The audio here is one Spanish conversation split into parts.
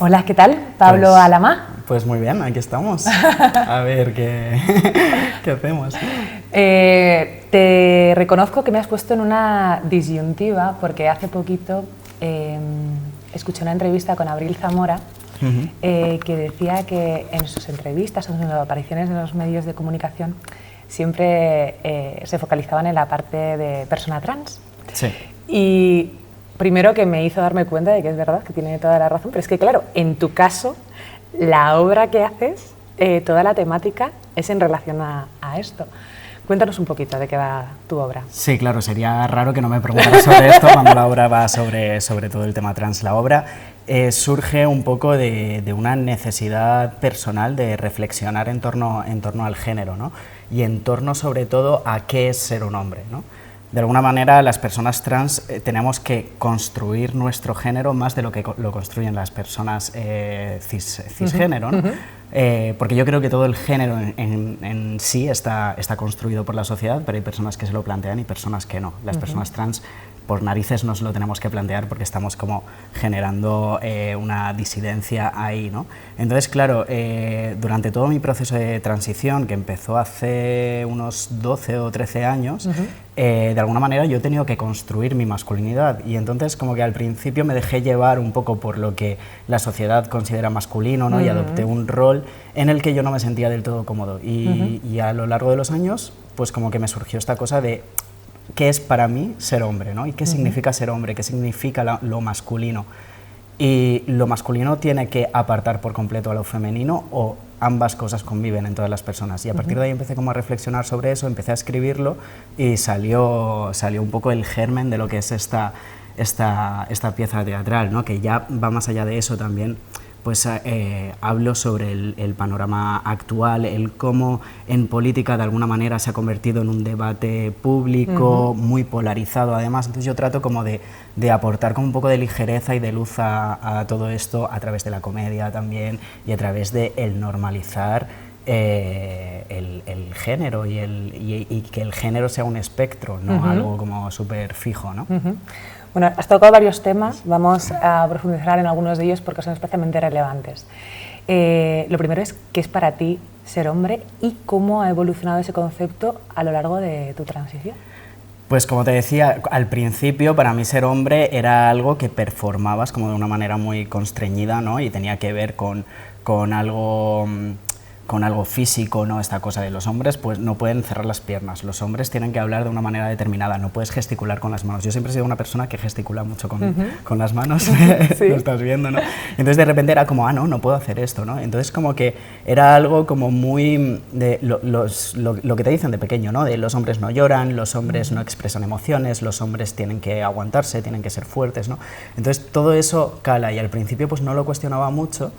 Hola, ¿qué tal? Pablo Alamá. Pues muy bien, aquí estamos. A ver qué hacemos. Te reconozco que me has puesto en una disyuntiva porque hace poquito escuché una entrevista con Abril Zamora que decía que en sus entrevistas o en sus apariciones en los medios de comunicación siempre se focalizaban en la parte de persona trans. Sí. Y primero que me hizo darme cuenta de que es verdad, que tiene toda la razón, pero es que claro, en tu caso, la obra que haces, toda la temática es en relación a esto. Cuéntanos un poquito de qué va tu obra. Sí, claro, sería raro que no me preguntaras sobre esto cuando la obra va sobre todo el tema trans. La obra surge un poco de una necesidad personal de reflexionar en torno al género, ¿no? Y en torno sobre todo a qué es ser un hombre, ¿no? De alguna manera, las personas trans tenemos que construir nuestro género más de lo que lo construyen las personas cisgénero, ¿no? Porque yo creo que todo el género en sí está construido por la sociedad, pero hay personas que se lo plantean y personas que no. Las personas trans, por narices, nos lo tenemos que plantear porque estamos como generando una disidencia ahí, ¿no? Entonces, claro, durante todo mi proceso de transición, que empezó hace unos 12 o 13 años, de alguna manera yo he tenido que construir mi masculinidad y entonces como que al principio me dejé llevar un poco por lo que la sociedad considera masculino, ¿no? Y adopté un rol en el que yo no me sentía del todo cómodo y a lo largo de los años pues como que me surgió esta cosa de qué es para mí ser hombre, ¿no? Y qué significa ser hombre, qué significa lo masculino. Y lo masculino tiene que apartar por completo a lo femenino o ambas cosas conviven en todas las personas. Y a partir de ahí empecé como a reflexionar sobre eso, empecé a escribirlo y salió un poco el germen de lo que es esta pieza teatral, ¿no? Que ya va más allá de eso también. Pues hablo sobre el panorama actual, el cómo en política de alguna manera se ha convertido en un debate público muy polarizado además, entonces yo trato como de aportar como un poco de ligereza y de luz a todo esto a través de la comedia también y a través de el normalizar el género y que el género sea un espectro, no algo como súper fijo, ¿no? Bueno, has tocado varios temas, vamos a profundizar en algunos de ellos porque son especialmente relevantes. Lo primero es qué es para ti ser hombre y cómo ha evolucionado ese concepto a lo largo de tu transición. Pues como te decía, al principio para mí ser hombre era algo que performabas como de una manera muy constreñida, ¿no? Y tenía que ver con algo físico, ¿no? Esta cosa de los hombres pues no pueden cerrar las piernas, los hombres tienen que hablar de una manera determinada, no puedes gesticular con las manos. Yo siempre he sido una persona que gesticula mucho con las manos, sí. Lo estás viendo, ¿no? Entonces de repente era como, no puedo hacer esto, ¿no? Entonces como que era algo como muy de lo que te dicen de pequeño, ¿no? De los hombres no lloran, los hombres no expresan emociones, los hombres tienen que aguantarse, tienen que ser fuertes, ¿no? Entonces todo eso cala y al principio pues no lo cuestionaba mucho,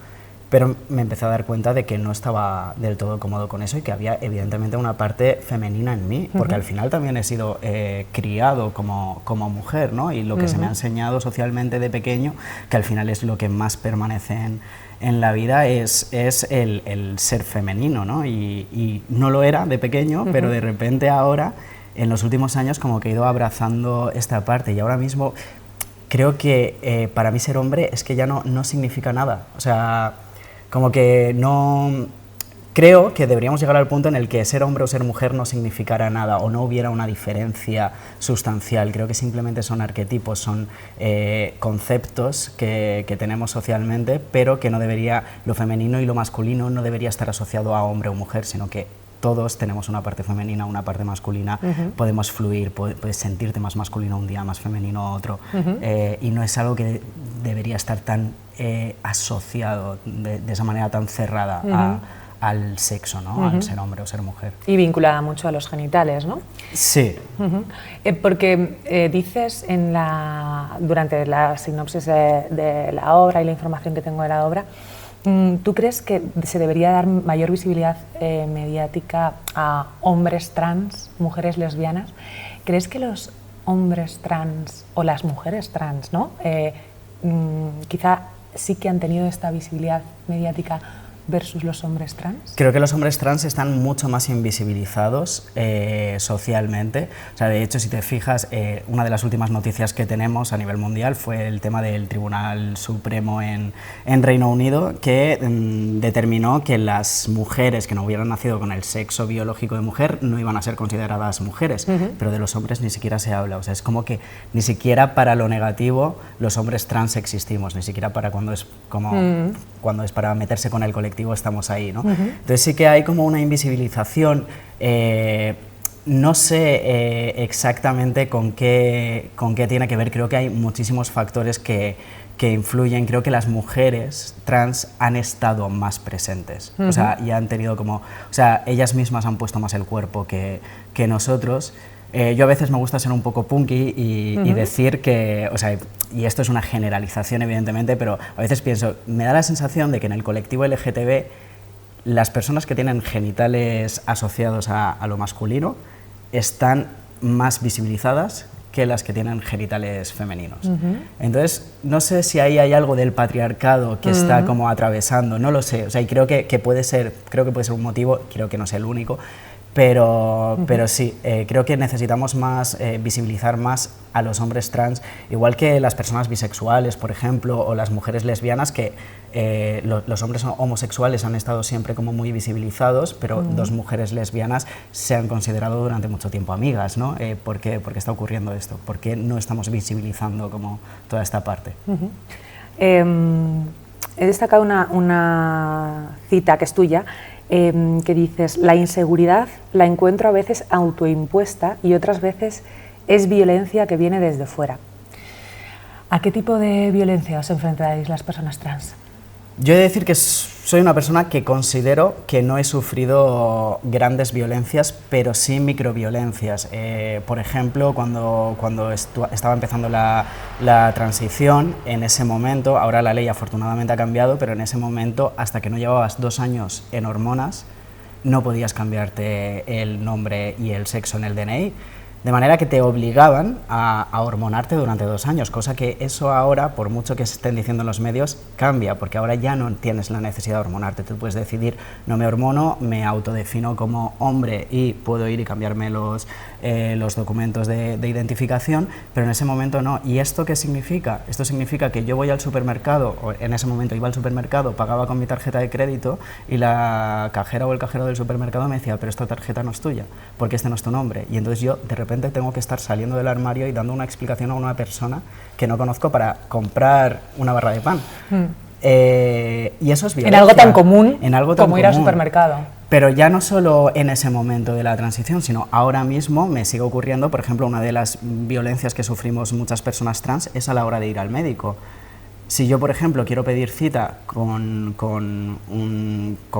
pero me empecé a dar cuenta de que no estaba del todo cómodo con eso y que había evidentemente una parte femenina en mí, porque al final también he sido criado como mujer, ¿no? Y lo que se me ha enseñado socialmente de pequeño, que al final es lo que más permanece en la vida, es el ser femenino, ¿no? Y no lo era de pequeño, pero de repente ahora, en los últimos años, como que he ido abrazando esta parte y ahora mismo creo que para mí ser hombre es que ya no significa nada, o sea, como que no... Creo que deberíamos llegar al punto en el que ser hombre o ser mujer no significara nada o no hubiera una diferencia sustancial. Creo que simplemente son arquetipos, son conceptos que tenemos socialmente, pero que no debería, lo femenino y lo masculino no debería estar asociado a hombre o mujer, sino que todos tenemos una parte femenina, una parte masculina, podemos fluir, puedes sentirte más masculino un día, más femenino otro, y no es algo que debería estar tan asociado de esa manera tan cerrada al sexo, ¿no? Al ser hombre o ser mujer. Y vinculada mucho a los genitales, ¿no? Sí. Porque dices durante la sinopsis de la obra y la información que tengo de la obra, ¿tú crees que se debería dar mayor visibilidad mediática a hombres trans, mujeres lesbianas? ¿Crees que los hombres trans o las mujeres trans, ¿no? Quizá sí que han tenido esta visibilidad mediática versus los hombres trans? Creo que los hombres trans están mucho más invisibilizados socialmente. O sea, de hecho, si te fijas, una de las últimas noticias que tenemos a nivel mundial fue el tema del Tribunal Supremo en Reino Unido, que determinó que las mujeres que no hubieran nacido con el sexo biológico de mujer no iban a ser consideradas mujeres, pero de los hombres ni siquiera se habla. O sea, es como que ni siquiera para lo negativo los hombres trans existimos, ni siquiera para cuando es para meterse con el colectivo estamos ahí, ¿no? Entonces sí que hay como una invisibilización. No sé exactamente con qué tiene que ver. Creo que hay muchísimos factores que influyen. Creo que las mujeres trans han estado más presentes, o sea, y han tenido como, o sea, ellas mismas han puesto más el cuerpo que nosotros. Yo a veces me gusta ser un poco punky y decir que, o sea, y esto es una generalización evidentemente, pero a veces pienso, me da la sensación de que en el colectivo LGTB las personas que tienen genitales asociados a lo masculino están más visibilizadas que las que tienen genitales femeninos. Entonces, no sé si ahí hay algo del patriarcado que está como atravesando, no lo sé, o sea, y creo que puede ser un motivo, creo que no es el único, pero sí, creo que necesitamos visibilizar más a los hombres trans, igual que las personas bisexuales, por ejemplo, o las mujeres lesbianas, que los hombres homosexuales han estado siempre como muy visibilizados, pero dos mujeres lesbianas se han considerado durante mucho tiempo amigas, ¿no? ¿Por qué está ocurriendo esto? ¿Por qué no estamos visibilizando como toda esta parte? He destacado una cita que es tuya, que dices, la inseguridad la encuentro a veces autoimpuesta y otras veces es violencia que viene desde fuera. ¿A qué tipo de violencia os enfrentáis las personas trans? Yo he de decir que soy una persona que considero que no he sufrido grandes violencias, pero sí microviolencias. Por ejemplo, cuando estaba empezando la transición, en ese momento, ahora la ley afortunadamente ha cambiado, pero en ese momento, hasta que no llevabas 2 años en hormonas, no podías cambiarte el nombre y el sexo en el DNI. De manera que te obligaban a hormonarte durante 2 años, cosa que eso ahora, por mucho que se estén diciendo en los medios, cambia, porque ahora ya no tienes la necesidad de hormonarte. Tú puedes decidir, no me hormono, me autodefino como hombre y puedo ir y cambiarme los documentos de identificación, pero en ese momento no. ¿Y esto qué significa? Esto significa que yo voy al supermercado, o en ese momento iba al supermercado, pagaba con mi tarjeta de crédito y la cajera o el cajero del supermercado me decía, pero esta tarjeta no es tuya, porque este no es tu nombre. Y entonces yo, de repente, tengo que estar saliendo del armario y dando una explicación a una persona que no conozco para comprar una barra de pan. Y eso es violencia. En algo tan común como ir al supermercado. Pero ya no solo en ese momento de la transición, sino ahora mismo me sigue ocurriendo. Por ejemplo, una de las violencias que sufrimos muchas personas trans es a la hora de ir al médico. Si yo, por ejemplo, quiero pedir cita con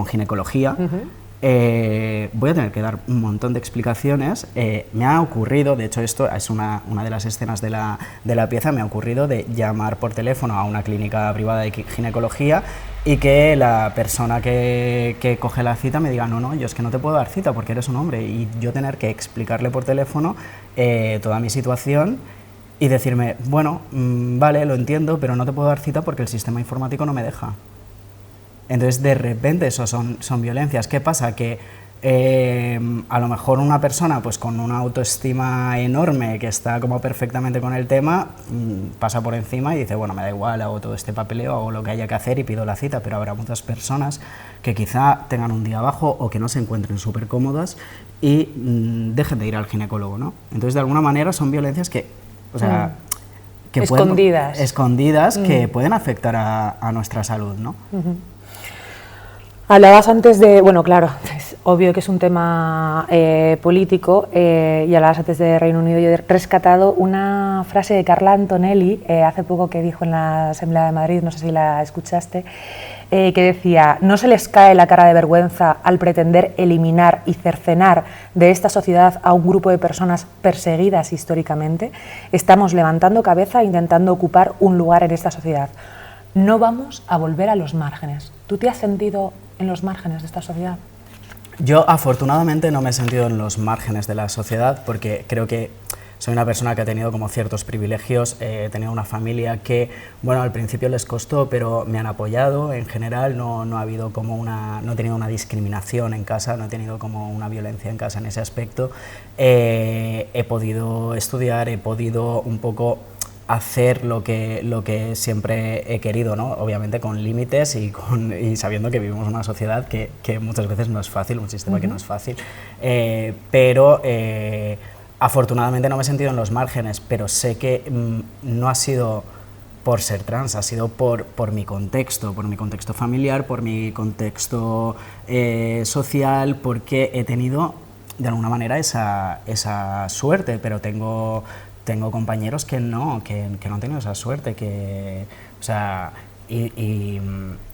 ginecología, voy a tener que dar un montón de explicaciones. Me ha ocurrido, de hecho esto es una de las escenas de la pieza, me ha ocurrido de llamar por teléfono a una clínica privada de ginecología y que la persona que coge la cita me diga, no, yo es que no te puedo dar cita porque eres un hombre, y yo tener que explicarle por teléfono toda mi situación y decirme, bueno, vale, lo entiendo, pero no te puedo dar cita porque el sistema informático no me deja. Entonces, de repente, eso son violencias. ¿Qué pasa? Que a lo mejor una persona pues con una autoestima enorme, que está como perfectamente con el tema, pasa por encima y dice, bueno, me da igual, hago todo este papeleo, hago lo que haya que hacer y pido la cita. Pero habrá muchas personas que quizá tengan un día bajo o que no se encuentren súper cómodas y dejen de ir al ginecólogo, ¿no? Entonces, de alguna manera, son violencias que, o sea, que escondidas, que pueden afectar a nuestra salud, ¿no? Hablabas antes de, bueno, claro, es obvio que es un tema político, y hablabas antes de Reino Unido. Yo he rescatado una frase de Carla Antonelli, hace poco, que dijo en la Asamblea de Madrid, no sé si la escuchaste, que decía, no se les cae la cara de vergüenza al pretender eliminar y cercenar de esta sociedad a un grupo de personas perseguidas históricamente. Estamos levantando cabeza intentando ocupar un lugar en esta sociedad. No vamos a volver a los márgenes. ¿Tú te has sentido en los márgenes de esta sociedad? Yo afortunadamente no me he sentido en los márgenes de la sociedad, porque creo que soy una persona que ha tenido como ciertos privilegios, he tenido una familia que, bueno, al principio les costó, pero me han apoyado en general, no ha habido como no he tenido una discriminación en casa, no he tenido como una violencia en casa en ese aspecto. He podido estudiar, he podido un poco hacer lo que siempre he querido, ¿no? Obviamente con límites y sabiendo que vivimos en una sociedad que muchas veces no es fácil, un sistema que no es fácil, pero afortunadamente no me he sentido en los márgenes, pero sé que no ha sido por ser trans, ha sido por mi contexto familiar, por mi contexto social, porque he tenido de alguna manera esa suerte, pero tengo compañeros que no han tenido esa suerte, o sea,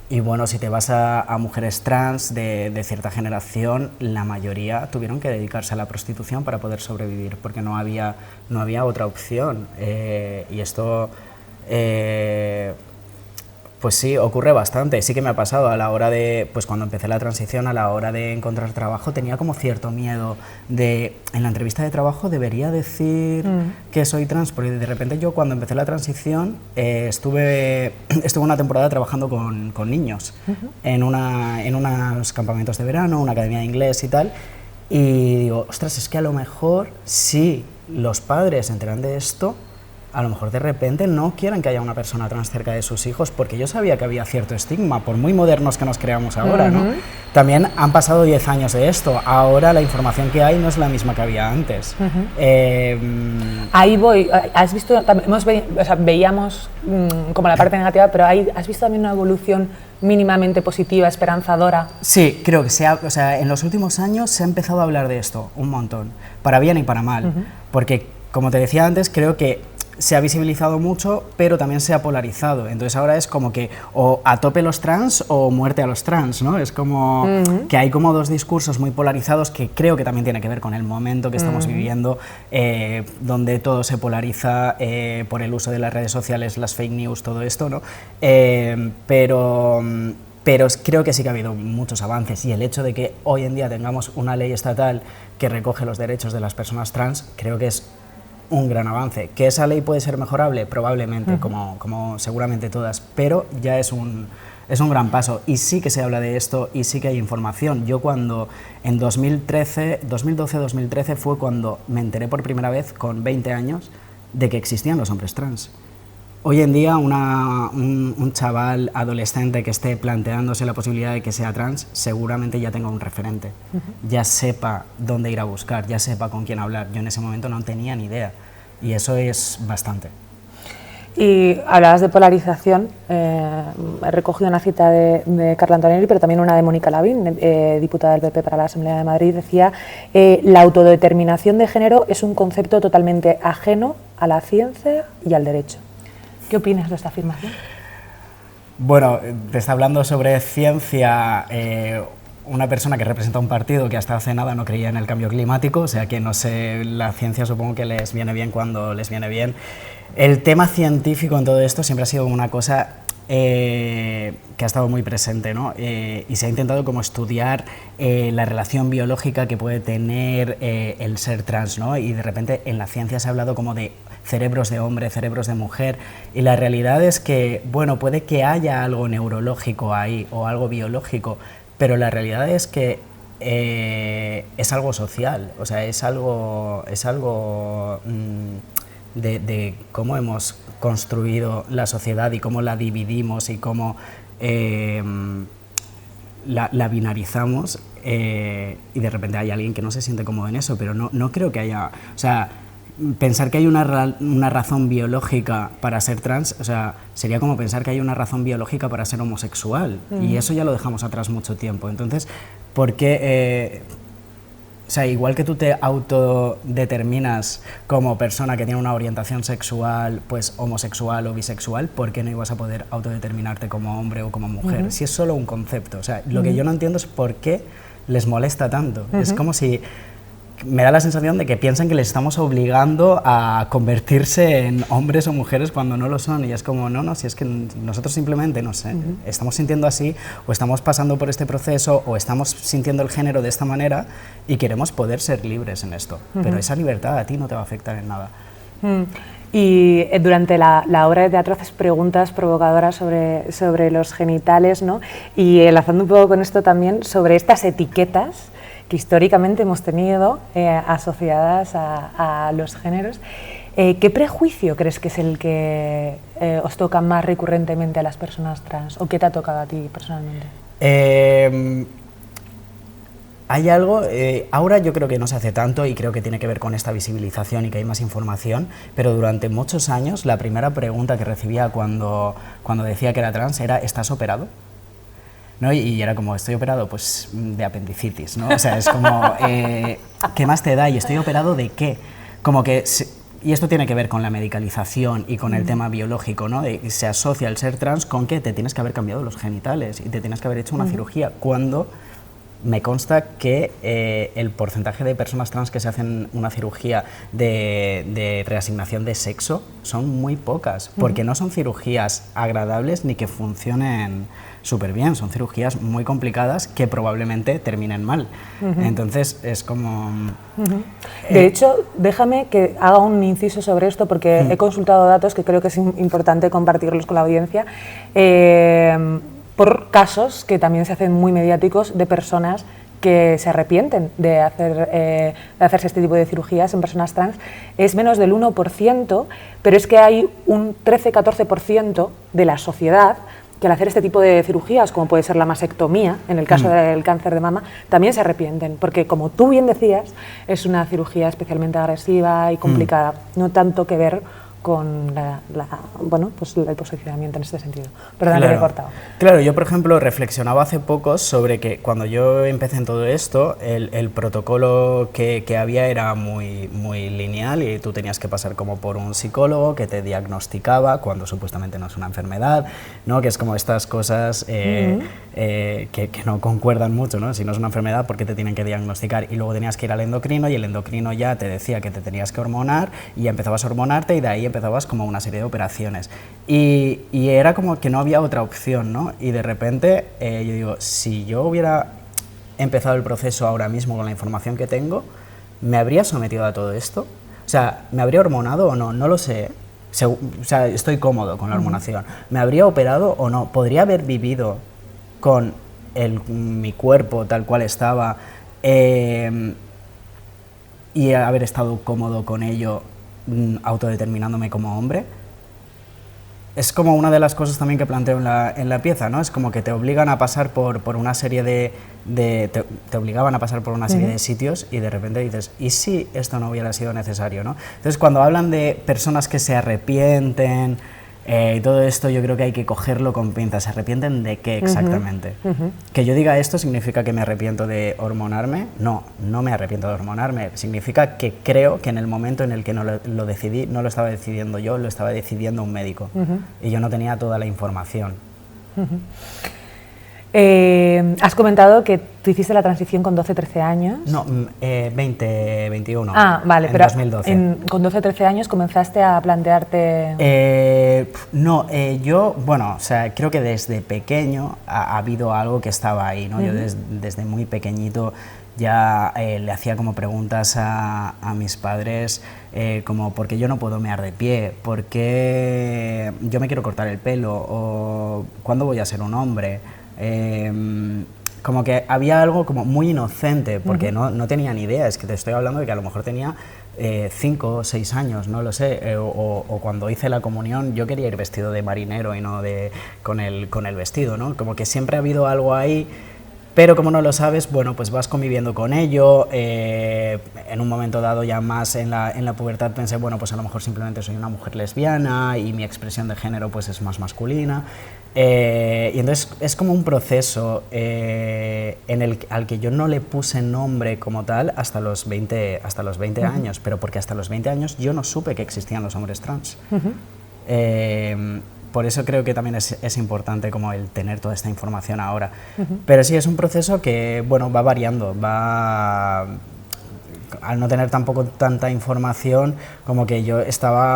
y bueno, si te vas a mujeres trans de cierta generación, la mayoría tuvieron que dedicarse a la prostitución para poder sobrevivir, porque no había otra opción, y esto pues sí, ocurre bastante. Sí que me ha pasado a la hora de, pues cuando empecé la transición, a la hora de encontrar trabajo, tenía como cierto miedo de, en la entrevista de trabajo debería decir que soy trans, porque de repente yo cuando empecé la transición estuve una temporada trabajando con niños en unos campamentos de verano, una academia de inglés y tal, y digo, ostras, es que a lo mejor si los padres se enteran de esto, a lo mejor de repente no quieren que haya una persona trans cerca de sus hijos, porque yo sabía que había cierto estigma, por muy modernos que nos creamos ahora, ¿no? También han pasado 10 años de esto, ahora la información que hay no es la misma que había antes. Ahí voy, has visto, veíamos como la parte negativa, pero ¿has visto también una evolución mínimamente positiva, esperanzadora? Sí, creo que en los últimos años se ha empezado a hablar de esto un montón, para bien y para mal, porque, como te decía antes, creo que se ha visibilizado mucho, pero también se ha polarizado. Entonces ahora es como que o a tope los trans o muerte a los trans, ¿no? Es como que hay como dos discursos muy polarizados, que creo que también tiene que ver con el momento que estamos viviendo, donde todo se polariza por el uso de las redes sociales, las fake news, todo esto, ¿no? Pero creo que sí que ha habido muchos avances, y el hecho de que hoy en día tengamos una ley estatal que recoge los derechos de las personas trans, creo que es un gran avance. ¿Que esa ley puede ser mejorable? Probablemente, como seguramente todas, pero ya es un gran paso, y sí que se habla de esto y sí que hay información. Yo cuando en 2012-2013 fue cuando me enteré por primera vez, con 20 años, de que existían los hombres trans. Hoy en día un chaval adolescente que esté planteándose la posibilidad de que sea trans, seguramente ya tenga un referente, ya sepa dónde ir a buscar, ya sepa con quién hablar. Yo en ese momento no tenía ni idea, y eso es bastante. Y hablabas de polarización, he recogido una cita de Carla Antonelli, pero también una de Mónica Lavín, diputada del PP para la Asamblea de Madrid, decía: la autodeterminación de género es un concepto totalmente ajeno a la ciencia y al derecho. ¿Qué opinas de esta afirmación? Bueno, te está hablando sobre ciencia una persona que representa un partido que hasta hace nada no creía en el cambio climático, o sea que no sé, la ciencia supongo que les viene bien cuando les viene bien. El tema científico en todo esto siempre ha sido una cosa que ha estado muy presente, ¿no? Y se ha intentado como estudiar la relación biológica que puede tener el ser trans, ¿no? Y de repente en la ciencia se ha hablado como de cerebros de hombre, cerebros de mujer, y la realidad es que, bueno, puede que haya algo neurológico ahí o algo biológico, pero la realidad es que es algo social, o sea, es algo de cómo hemos construido la sociedad y cómo la dividimos y cómo la binarizamos, y de repente hay alguien que no se siente cómodo en eso, pero no creo que haya, o sea, pensar que hay una razón biológica para ser trans, o sea, sería como pensar que hay una razón biológica para ser homosexual, y eso ya lo dejamos atrás mucho tiempo. Entonces, ¿por qué? O sea, igual que tú te autodeterminas como persona que tiene una orientación sexual, pues homosexual o bisexual, ¿por qué no ibas a poder autodeterminarte como hombre o como mujer? Si es solo un concepto. O sea, lo que yo no entiendo es por qué les molesta tanto. Es como si me da la sensación de que piensan que les estamos obligando a convertirse en hombres o mujeres cuando no lo son, y es como, no, si es que nosotros simplemente, no sé, estamos sintiendo así, o estamos pasando por este proceso, o estamos sintiendo el género de esta manera, y queremos poder ser libres en esto, pero esa libertad a ti no te va a afectar en nada. Y durante la obra de teatro haces preguntas provocadoras sobre los genitales, ¿no? Y enlazando un poco con esto también, sobre estas etiquetas que históricamente hemos tenido asociadas a los géneros. ¿Qué prejuicio crees que es el que os toca más recurrentemente a las personas trans? ¿O qué te ha tocado a ti personalmente? Hay algo, ahora yo creo que no se hace tanto y creo que tiene que ver con esta visibilización y que hay más información, pero durante muchos años la primera pregunta que recibía cuando decía que era trans era ¿estás operado? ¿No? Y era como, ¿estoy operado? Pues de apendicitis, ¿no? O sea, es como, ¿qué más te da? ¿Y estoy operado de qué? Como que, y esto tiene que ver con la medicalización y con el tema biológico, ¿no? Se asocia el ser trans con que te tienes que haber cambiado los genitales y te tienes que haber hecho una cirugía, cuando me consta que el porcentaje de personas trans que se hacen una cirugía de reasignación de sexo son muy pocas, porque no son cirugías agradables ni que funcionen súper bien, son cirugías muy complicadas que probablemente terminen mal. Entonces es como... De hecho, déjame que haga un inciso sobre esto, porque he consultado datos que creo que es importante compartirlos con la audiencia, por casos que también se hacen muy mediáticos de personas que se arrepienten de hacerse este tipo de cirugías en personas trans. Es menos del 1%, pero es que hay un 13-14% de la sociedad que al hacer este tipo de cirugías, como puede ser la mastectomía, en el caso del cáncer de mama, también se arrepienten, porque como tú bien decías, es una cirugía especialmente agresiva y complicada, no tanto que ver con pues el posicionamiento en este sentido. Perdón, que he cortado. Claro, yo por ejemplo reflexionaba hace poco sobre que cuando yo empecé en todo esto, el protocolo que había era muy lineal, y tú tenías que pasar como por un psicólogo que te diagnosticaba cuando supuestamente no es una enfermedad, ¿no? Que es como estas cosas que no concuerdan mucho, ¿no? Si no es una enfermedad, ¿por qué te tienen que diagnosticar? Y luego tenías que ir al endocrino, y el endocrino ya te decía que te tenías que hormonar, y ya empezabas a hormonarte, y de ahí empezabas como una serie de operaciones, y era como que no había otra opción, ¿no? Y de repente yo digo, si yo hubiera empezado el proceso ahora mismo con la información que tengo, ¿me habría sometido a todo esto? O sea, ¿me habría hormonado o no? No lo sé. O sea, estoy cómodo con la hormonación. ¿Me habría operado o no? ¿Podría haber vivido con mi cuerpo tal cual estaba y haber estado cómodo con ello, autodeterminándome como hombre? Es como una de las cosas también que planteo en la pieza, ¿no? Es como que te obligan a pasar por una serie te obligaban a pasar por una serie de sitios, y de repente dices, ¿y si esto no hubiera sido necesario, no? Entonces, cuando hablan de personas que se arrepienten y todo esto, yo creo que hay que cogerlo con pinzas. ¿Se arrepienten de qué exactamente? Que yo diga esto significa que me arrepiento de hormonarme. No, no me arrepiento de hormonarme. Significa que creo que en el momento en el que no lo decidí, no lo estaba decidiendo yo, lo estaba decidiendo un médico. Y yo no tenía toda la información. Has comentado que tú hiciste la transición con 12-13 años. No, 21. Ah, vale, en pero 2012. Con 12-13 años comenzaste a plantearte... Yo, bueno, o sea, creo que desde pequeño ha habido algo que estaba ahí, ¿no? Yo desde muy pequeñito ya le hacía como preguntas a mis padres, como ¿por qué yo no puedo mear de pie? ¿Por qué yo me quiero cortar el pelo? ¿O cuándo voy a ser un hombre? Como que había algo como muy inocente, porque no tenía ni idea. Es que te estoy hablando de que a lo mejor tenía 5 o 6 años, no lo sé, o cuando hice la comunión yo quería ir vestido de marinero y no con el vestido, ¿no? Como que siempre ha habido algo ahí, pero como no lo sabes, bueno, pues vas conviviendo con ello. En un momento dado, ya más en la pubertad, pensé, bueno, pues a lo mejor simplemente soy una mujer lesbiana y mi expresión de género pues es más masculina. Y entonces es como un proceso al que yo no le puse nombre como tal hasta los 20 años, pero porque hasta los 20 años yo no supe que existían los hombres trans. Por eso creo que también es importante como el tener toda esta información ahora. Pero sí, es un proceso que, bueno, va variando, al no tener tampoco tanta información, como que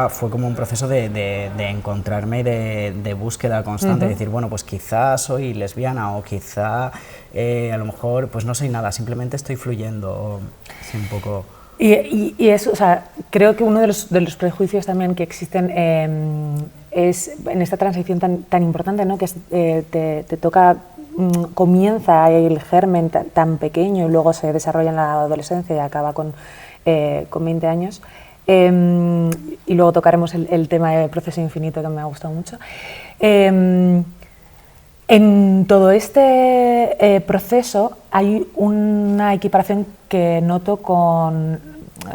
fue como un proceso de encontrarme y de búsqueda constante, de decir, bueno, pues quizás soy lesbiana o quizá a lo mejor pues no soy nada, simplemente estoy fluyendo, así un poco. Y eso, o sea, creo que uno de los prejuicios también que existen es en esta transición tan importante, ¿no? Que te toca, comienza el germen tan pequeño y luego se desarrolla en la adolescencia y acaba con 20 años. Y luego tocaremos el tema del proceso infinito, que me ha gustado mucho. En todo este proceso hay una equiparación que noto con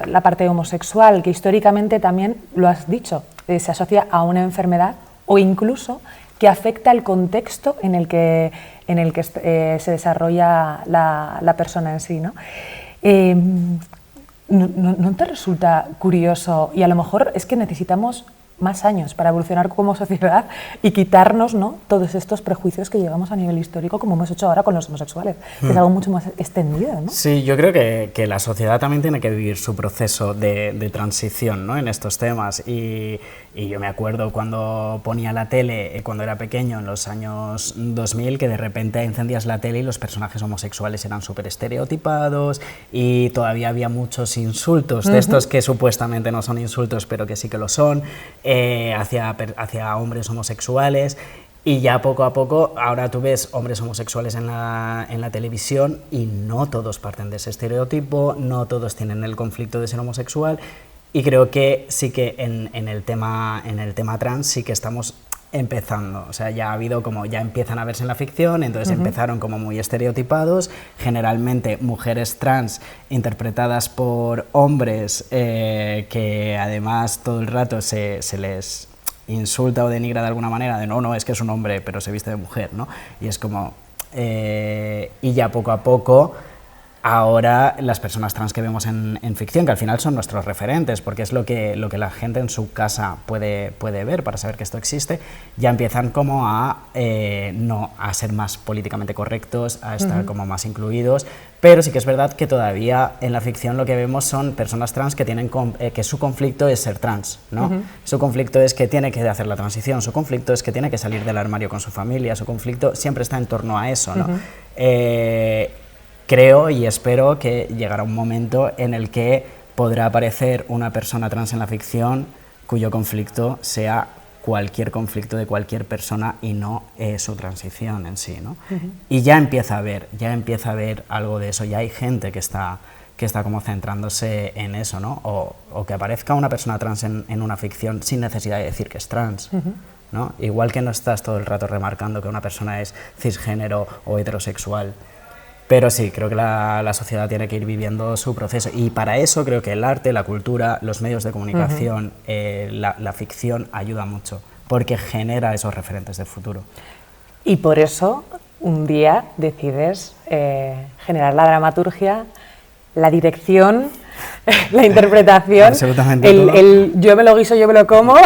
la parte homosexual, que históricamente también, lo has dicho, se asocia a una enfermedad o incluso que afecta el contexto en el que se desarrolla la persona en sí, ¿no? ¿No te resulta curioso? Y a lo mejor es que necesitamos más años para evolucionar como sociedad y quitarnos, ¿no?, todos estos prejuicios que llegamos a nivel histórico, como hemos hecho ahora con los homosexuales, que es algo mucho más extendido, ¿no? Sí, yo creo que la sociedad también tiene que vivir su proceso de transición, ¿no?, en estos temas. Y yo me acuerdo cuando ponía la tele, cuando era pequeño, en los años 2000, que de repente encendías la tele y los personajes homosexuales eran súper estereotipados y todavía había muchos insultos, de estos que supuestamente no son insultos, pero que sí que lo son, hacia hombres homosexuales. Y ya poco a poco, ahora tú ves hombres homosexuales en la televisión y no todos parten de ese estereotipo, no todos tienen el conflicto de ser homosexual, y creo que sí que en el tema trans sí que estamos empezando, o sea, ya ha habido como, ya empiezan a verse en la ficción, entonces empezaron como muy estereotipados, generalmente mujeres trans interpretadas por hombres que además todo el rato se les insulta o denigra de alguna manera, de no, es que es un hombre pero se viste de mujer, ¿no? Y es como, y ya poco a poco, ahora las personas trans que vemos en ficción, que al final son nuestros referentes, porque es lo que la gente en su casa puede ver para saber que esto existe, ya empiezan como a ser más políticamente correctos, a estar como más incluidos, pero sí que es verdad que todavía en la ficción lo que vemos son personas trans que tienen que su conflicto es ser trans, ¿no? Su conflicto es que tiene que hacer la transición, su conflicto es que tiene que salir del armario con su familia, su conflicto siempre está en torno a eso, ¿no? Creo y espero que llegará un momento en el que podrá aparecer una persona trans en la ficción cuyo conflicto sea cualquier conflicto de cualquier persona y no su transición en sí, ¿no? Y ya empieza a haber algo de eso, ya hay gente que está como centrándose en eso, ¿no? O que aparezca una persona trans en una ficción sin necesidad de decir que es trans, ¿no? Igual que no estás todo el rato remarcando que una persona es cisgénero o heterosexual. Pero sí, creo que la sociedad tiene que ir viviendo su proceso, y para eso creo que el arte, la cultura, los medios de comunicación, la ficción ayuda mucho, porque genera esos referentes del futuro. Y por eso un día decides generar la dramaturgia, la dirección, la interpretación, el yo me lo guiso, yo me lo como,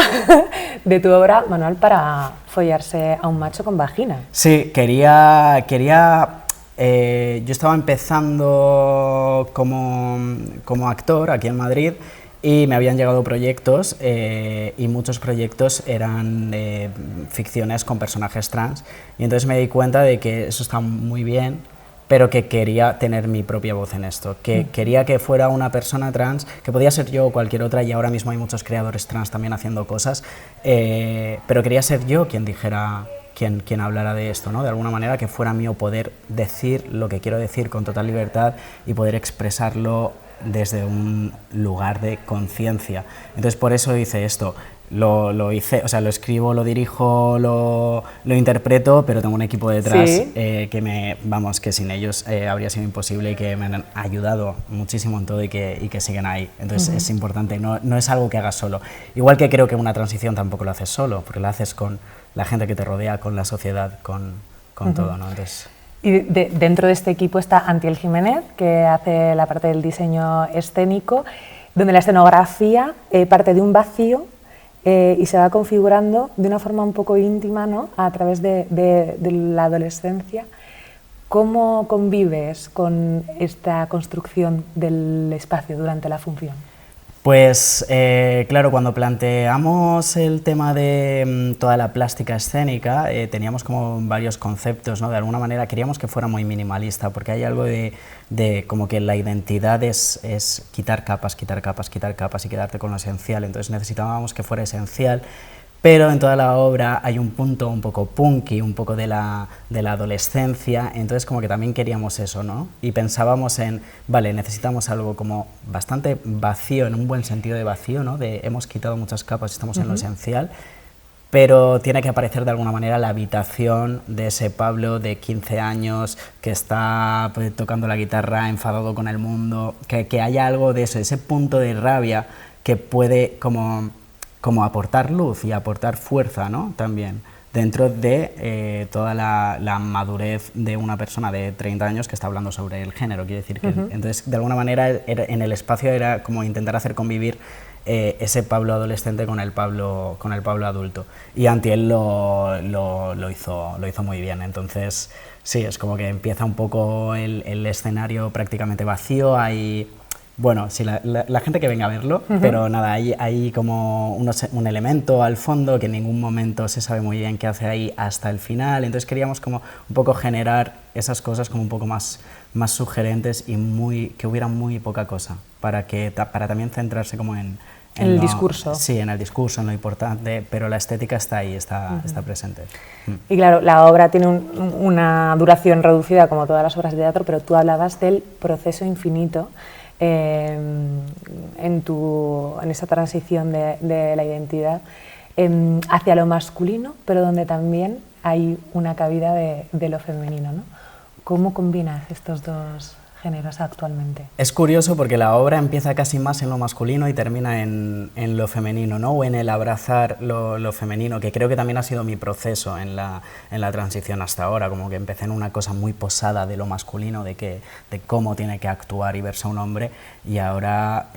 de tu obra, Manual para follarse a un macho con vagina. Sí, quería yo estaba empezando como actor aquí en Madrid y me habían llegado proyectos y muchos proyectos eran ficciones con personajes trans, y entonces me di cuenta de que eso está muy bien, pero que quería tener mi propia voz en esto, que quería que fuera una persona trans, que podía ser yo o cualquier otra, y ahora mismo hay muchos creadores trans también haciendo cosas, pero quería ser yo quien dijera, quien hablara de esto, ¿no? De alguna manera que fuera mío poder decir lo que quiero decir con total libertad y poder expresarlo desde un lugar de conciencia. Entonces por eso hice esto. Lo hice, o sea, lo escribo, lo dirijo, lo interpreto, pero tengo un equipo detrás, ¿sí? Que sin ellos habría sido imposible, y que me han ayudado muchísimo en todo y que siguen ahí. Entonces es importante, no es algo que hagas solo. Igual que creo que una transición tampoco lo haces solo, porque la haces con la gente que te rodea, con la sociedad, con todo, ¿no? Entonces... Y dentro de este equipo está Antiel Jiménez, que hace la parte del diseño escénico, donde la escenografía parte de un vacío y se va configurando de una forma un poco íntima, ¿no?, a través de la adolescencia. ¿Cómo convives con esta construcción del espacio durante la función? Pues claro, cuando planteamos el tema de toda la plástica escénica, teníamos como varios conceptos, ¿no? De alguna manera queríamos que fuera muy minimalista, porque hay algo de como que la identidad es quitar capas, quitar capas, quitar capas y quedarte con lo esencial. Entonces necesitábamos que fuera esencial, pero en toda la obra hay un punto un poco punky, un poco de la adolescencia, entonces como que también queríamos eso, ¿no? Y pensábamos en, vale, necesitamos algo como bastante vacío, en un buen sentido de vacío, ¿no? De hemos quitado muchas capas y estamos en lo esencial, pero tiene que aparecer de alguna manera la habitación de ese Pablo de 15 años que está pues, tocando la guitarra, enfadado con el mundo, que haya algo de eso, ese punto de rabia que puede como aportar luz y aportar fuerza, ¿no? También dentro de toda la madurez de una persona de 30 años que está hablando sobre el género, quiere decir que entonces de alguna manera en el espacio era como intentar hacer convivir ese Pablo adolescente con el Pablo adulto, y Antiel lo hizo muy bien. Entonces sí, es como que empieza un poco el escenario prácticamente vacío, hay bueno, sí, la gente que venga a verlo, pero nada, hay como un elemento al fondo que en ningún momento se sabe muy bien qué hace ahí hasta el final, entonces queríamos como un poco generar esas cosas como un poco más sugerentes y que hubiera muy poca cosa, para también centrarse como en el discurso. Sí, en el discurso, en lo importante, pero la estética está ahí, está presente. Y claro, la obra tiene una duración reducida como todas las obras de teatro, pero tú hablabas del proceso infinito en esa transición de la identidad hacia lo masculino, pero donde también hay una cabida de lo femenino, ¿no? ¿Cómo combinas estos dos géneros actualmente? Es curioso porque la obra empieza casi más en lo masculino y termina en lo femenino, ¿no? O en el abrazar lo femenino, que creo que también ha sido mi proceso en la transición hasta ahora, como que empecé en una cosa muy posada de lo masculino, de cómo tiene que actuar y verse un hombre, y ahora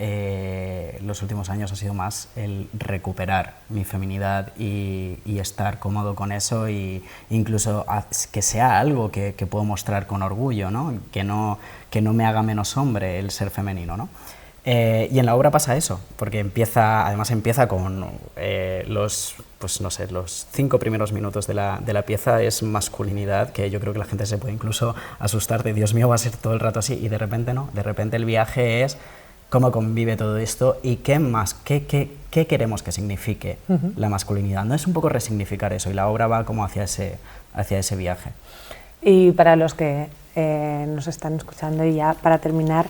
los últimos años ha sido más el recuperar mi feminidad y estar cómodo con eso, y incluso que sea algo que puedo mostrar con orgullo, ¿no? Que no me haga menos hombre el ser femenino, ¿no? Y en la obra pasa eso, porque además empieza con los 5 primeros minutos de la pieza es masculinidad, que yo creo que la gente se puede incluso asustar de Dios mío, va a ser todo el rato así, y de repente no, de repente el viaje es cómo convive todo esto y qué más, qué queremos que signifique la masculinidad. No es un poco resignificar eso, y la obra va como hacia ese viaje. Y para los que nos están escuchando, y ya para terminar,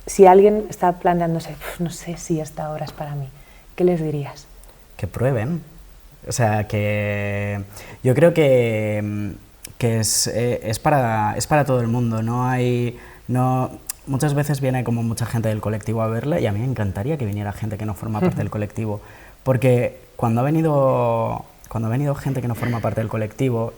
si alguien está planteándose, no sé si esta obra es para mí, ¿qué les dirías? Que prueben. O sea, que yo creo que es para todo el mundo. Muchas veces viene como mucha gente del colectivo a verla, y a mí me encantaría que viniera gente que no forma parte del colectivo, porque cuando ha venido gente que no forma parte del colectivo,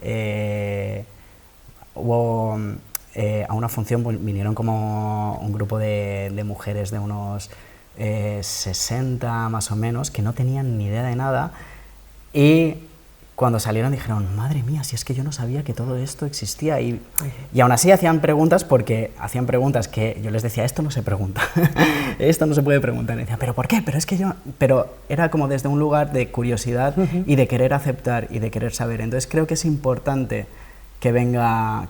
a una función vinieron como un grupo de mujeres de unos 60 más o menos, que no tenían ni idea de nada, y cuando salieron dijeron, madre mía, si es que yo no sabía que todo esto existía, y aún así hacían preguntas, porque hacían preguntas que yo les decía, esto no se pregunta, esto no se puede preguntar, y decían, ¿pero por qué? Pero era como desde un lugar de curiosidad y de querer aceptar y de querer saber. Entonces creo que es importante que venga,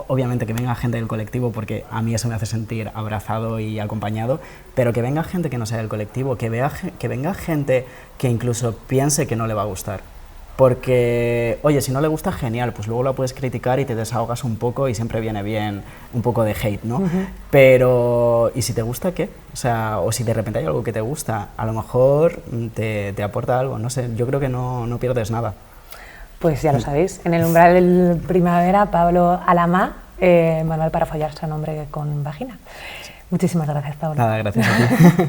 obviamente que venga gente del colectivo, porque a mí eso me hace sentir abrazado y acompañado, pero que venga gente que no sea del colectivo, que venga gente que incluso piense que no le va a gustar. Porque, oye, si no le gusta, genial, pues luego la puedes criticar y te desahogas un poco, y siempre viene bien un poco de hate, ¿no? Pero, ¿y si te gusta qué? O sea, o si de repente hay algo que te gusta, a lo mejor te aporta algo, no sé, yo creo que no pierdes nada. Pues ya lo sabéis, en el umbral del primavera, Pablo Alamá, manual para follarse a un hombre con vagina. Muchísimas gracias, Pablo. Nada, gracias a ti.